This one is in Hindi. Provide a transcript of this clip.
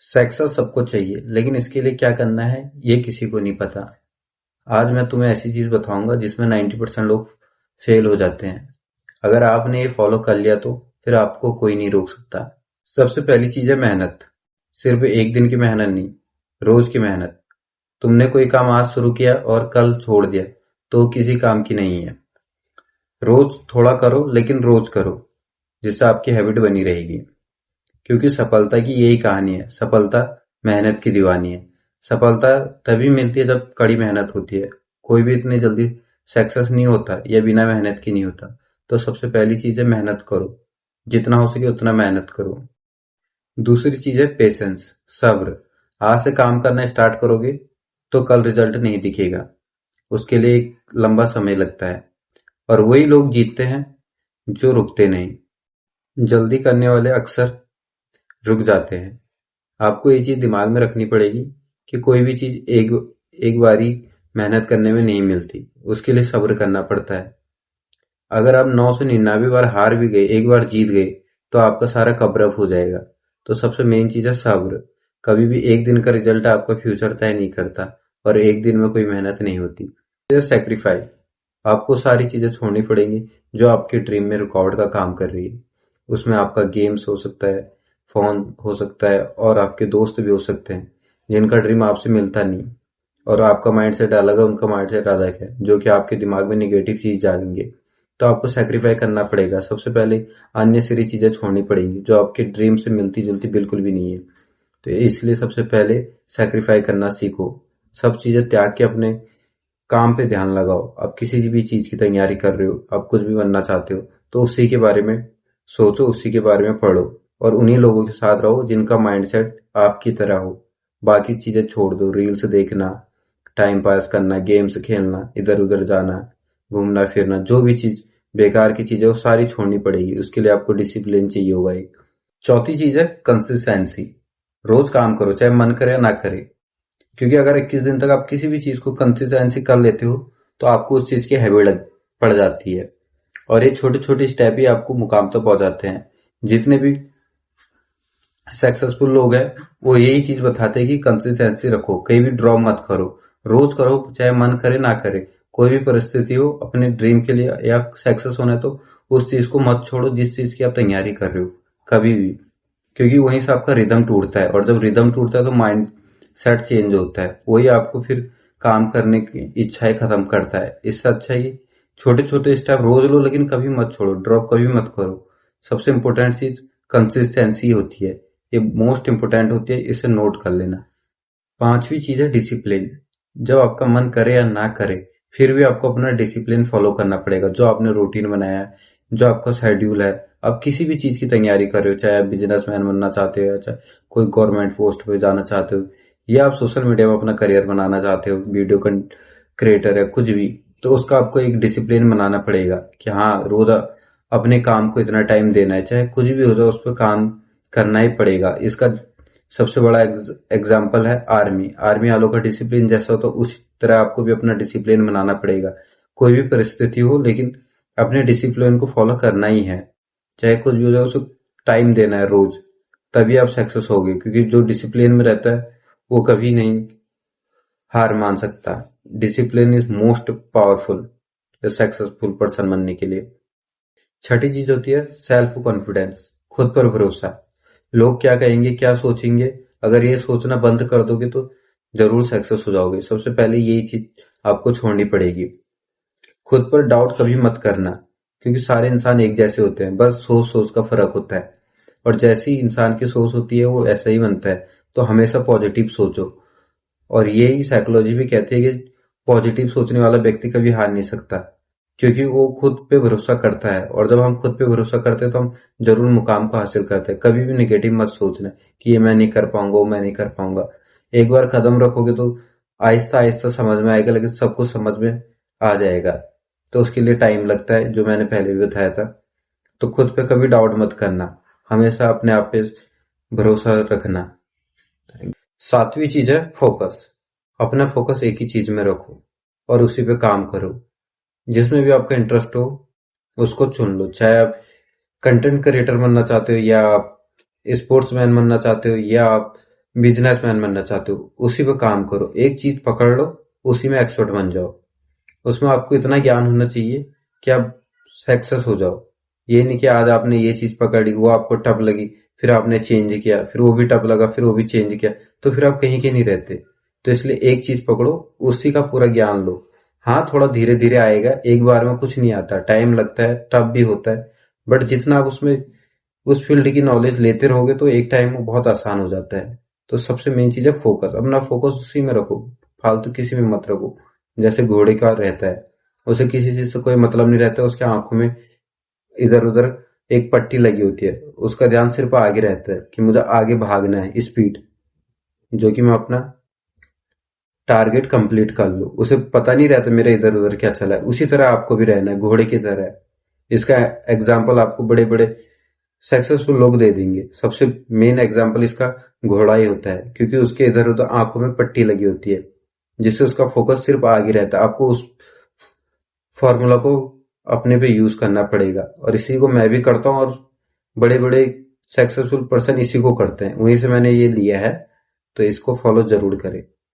सक्सेस सबको चाहिए, लेकिन इसके लिए क्या करना है ये किसी को नहीं पता। आज मैं तुम्हें ऐसी चीज बताऊंगा जिसमें 90% लोग फेल हो जाते हैं। अगर आपने ये फॉलो कर लिया तो फिर आपको कोई नहीं रोक सकता। सबसे पहली चीज है मेहनत। सिर्फ एक दिन की मेहनत नहीं, रोज की मेहनत। तुमने कोई काम आज शुरू किया और कल छोड़ दिया तो किसी काम की नहीं है। रोज थोड़ा करो, लेकिन रोज करो, जिससे आपकी हैबिट बनी रहेगी। क्योंकि सफलता की यही कहानी है, सफलता मेहनत की दीवानी है। सफलता तभी मिलती है जब कड़ी मेहनत होती है। कोई भी इतनी जल्दी सक्सेस नहीं होता या बिना मेहनत की नहीं होता। तो सबसे पहली चीज है मेहनत करो, जितना हो सके उतना मेहनत करो। दूसरी चीज है पेशेंस, सब्र। आज से काम करना स्टार्ट करोगे तो कल रिजल्ट नहीं दिखेगा, उसके लिए एक लंबा समय लगता है। और वही लोग जीतते हैं जो रुकते नहीं। जल्दी करने वाले अक्सर रुक जाते हैं। आपको ये चीज दिमाग में रखनी पड़ेगी कि कोई भी चीज एक एक बारी मेहनत करने में नहीं मिलती, उसके लिए सब्र करना पड़ता है। अगर आप 999 बार हार भी गए, एक बार जीत गए तो आपका सारा कवरअप हो जाएगा। तो सबसे मेन चीज है सब्र। कभी भी एक दिन का रिजल्ट आपका फ्यूचर तय नहीं करता, और एक दिन में कोई मेहनत नहीं होती। सेक्रीफाइस, आपको सारी चीजें छोड़नी पड़ेंगी जो आपके ड्रीम में रुकावट का काम कर रही है। उसमें आपका गेम्स हो सकता है, फोन हो सकता है, और आपके दोस्त भी हो सकते हैं जिनका ड्रीम आपसे मिलता नहीं, और आपका माइंडसेट अलग है, उनका माइंडसेट अलग है, जो कि आपके दिमाग में निगेटिव चीज डालेंगे। तो आपको सेक्रीफाई करना पड़ेगा। सबसे पहले अन्य सारी चीजें छोड़नी पड़ेंगी जो आपके ड्रीम से मिलती जुलती बिल्कुल भी नहीं है। तो इसलिए सबसे पहले सेक्रीफाई करना सीखो। सब चीजें त्याग के अपने काम पे ध्यान लगाओ। आप किसी भी चीज की तैयारी कर रहे हो, आप कुछ भी बनना चाहते हो, तो उसी के बारे में सोचो, उसी के बारे में पढ़ो, और उन्हीं लोगों के साथ रहो जिनका माइंडसेट आपकी तरह हो। बाकी चीजें छोड़ दो, रील्स देखना, टाइम पास करना, गेम्स खेलना, इधर उधर जाना, घूमना फिरना, जो भी चीज बेकार की चीज है वो सारी छोड़नी पड़ेगी। उसके लिए आपको डिसिप्लिन चाहिए होगा एक। चौथी चीज है कंसिस्टेंसी। रोज काम करो, चाहे मन करे या ना करे। क्योंकि अगर 21 दिन तक आप किसी भी चीज को कंसिस्टेंसी कर लेते हो तो आपको उस चीज की हैबिट पड़ जाती है, और ये छोटे छोटे स्टेप ही आपको मुकाम तक पहुंचाते हैं। जितने भी सक्सेसफुल लोग हैं वो यही चीज बताते हैं कि कंसिस्टेंसी रखो, कहीं भी ड्रॉप मत करो, रोज करो, चाहे मन करे ना करे। कोई भी परिस्थिति हो, अपने ड्रीम के लिए या सक्सेस होना है तो उस चीज को मत छोड़ो जिस चीज की आप तैयारी कर रहे हो, कभी भी। क्योंकि वहीं से आपका रिदम टूटता है, और जब रिदम टूटता है तो माइंड सेट चेंज होता है, वही आपको फिर काम करने की इच्छाएं खत्म करता है। इससे अच्छा ही छोटे छोटे स्टेप रोज लो, लेकिन कभी मत छोड़ो, ड्रॉप कभी मत करो। सबसे इंपॉर्टेंट चीज कंसिस्टेंसी होती है, ये मोस्ट इंपोर्टेंट होती है, इसे नोट कर लेना। पांचवी चीज है डिसिप्लिन। जब आपका मन करे या ना करे, फिर भी आपको अपना डिसिप्लिन फॉलो करना पड़ेगा। जो आपने रूटीन बनाया है, जो आपका शेड्यूल है, आप किसी भी चीज की तैयारी कर रहे हो, चाहे आप बिजनेसमैन बनना चाहते हो, या चाहे कोई गवर्नमेंट पोस्ट पे जाना चाहते हो, या आप सोशल मीडिया में अपना करियर बनाना चाहते हो, वीडियो क्रिएटर है, कुछ भी, तो उसका आपको एक डिसिप्लिन बनाना पड़ेगा कि हाँ, रोज अपने काम को इतना टाइम देना है, चाहे कुछ भी हो जाए उस पर काम करना ही पड़ेगा। इसका सबसे बड़ा एग्जाम्पल है आर्मी। आर्मी वालों का डिसिप्लिन जैसा हो तो उस तरह आपको भी अपना डिसिप्लिन बनाना पड़ेगा। कोई भी परिस्थिति हो, लेकिन अपने डिसिप्लिन को फॉलो करना ही है, चाहे कुछ भी हो जाए, उसको टाइम देना है रोज। तभी आप सक्सेस होगे, क्योंकि जो डिसिप्लिन में रहता है वो कभी नहीं हार मान सकता। Discipline is most powerful successful person बनने के लिए। छठी चीज होती है सेल्फ कॉन्फिडेंस, खुद पर भरोसा। लोग क्या कहेंगे, क्या सोचेंगे, अगर ये सोचना बंद कर दोगे तो जरूर सक्सेस हो जाओगे। सबसे पहले यही चीज आपको छोड़नी पड़ेगी। खुद पर डाउट कभी मत करना, क्योंकि सारे इंसान एक जैसे होते हैं, बस सोच सोच का फर्क होता है, और जैसी इंसान की सोच होती है वो ऐसा ही बनता है। तो हमेशा पॉजिटिव सोचो, और यही साइकोलॉजी भी कहती है कि पॉजिटिव सोचने वाला व्यक्ति कभी हार नहीं सकता, क्योंकि वो खुद पे भरोसा करता है। और जब हम खुद पे भरोसा करते हैं तो हम जरूर मुकाम को हासिल करते हैं। कभी भी निगेटिव मत सोचना कि ये मैं नहीं कर पाऊंगा, वो मैं नहीं कर पाऊंगा। एक बार कदम रखोगे तो आहिस्ता आहिस्ता समझ में आएगा, लेकिन सब कुछ समझ में आ जाएगा। तो उसके लिए टाइम लगता है, जो मैंने पहले भी बताया था। तो खुद पे कभी डाउट मत करना, हमेशा अपने आप पे भरोसा रखना। सातवीं चीज है फोकस। अपना फोकस एक ही चीज में रखो और उसी पे काम करो। जिसमें भी आपका इंटरेस्ट हो उसको चुन लो, चाहे आप कंटेंट क्रिएटर बनना चाहते हो, या आप स्पोर्ट्समैन बनना चाहते हो, या आप बिजनेसमैन बनना चाहते हो, उसी पे काम करो। एक चीज पकड़ लो, उसी में एक्सपर्ट बन जाओ। उसमें आपको इतना ज्ञान होना चाहिए कि आप सक्सेस हो जाओ। ये नहीं कि आज आपने ये चीज पकड़ी, वो आपको टफ लगी, फिर आपने चेंज किया, फिर वो भी टफ लगा, फिर वो भी चेंज किया, तो फिर आप कहीं के नहीं रहते। तो इसलिए एक चीज पकड़ो, उसी का पूरा ज्ञान लो। हाँ, थोड़ा धीरे धीरे आएगा, एक बार में कुछ नहीं आता, टाइम लगता है, टफ भी होता है। बट जितना आप उसमें उस फील्ड की नॉलेज लेते रहोगे तो एक टाइम में बहुत आसान हो जाता है। तो सबसे मेन चीज है फोकस। अपना फोकस उसी में रखो, फालतू किसी में मत रखो। जैसे घोड़े का रहता है, उसे किसी चीज से कोई मतलब नहीं रहता, उसके आंखों में इधर उधर एक पट्टी लगी होती है, उसका ध्यान सिर्फ आगे रहता है कि मुझे आगे भागना है, स्पीड, जो कि मैं अपना टारगेट कंप्लीट कर लूं। उसे पता नहीं रहता मेरा इधर उधर क्या चला है। उसी तरह आपको भी रहना है, घोड़े की तरह। इसका एग्जाम्पल आपको बड़े बड़े सक्सेसफुल लोग दे देंगे। सबसे मेन एग्जाम्पल इसका घोड़ा ही होता है, क्योंकि उसके इधर उधर आंखों में पट्टी लगी होती है, जिससे उसका फोकस सिर्फ आगे रहता है। आपको उस फॉर्मूला को अपने पे यूज करना पड़ेगा, और इसी को मैं भी करता हूँ, और बड़े बड़े सक्सेसफुल पर्सन इसी को करते हैं, वहीं से मैंने ये लिया है। तो इसको फॉलो जरूर करें।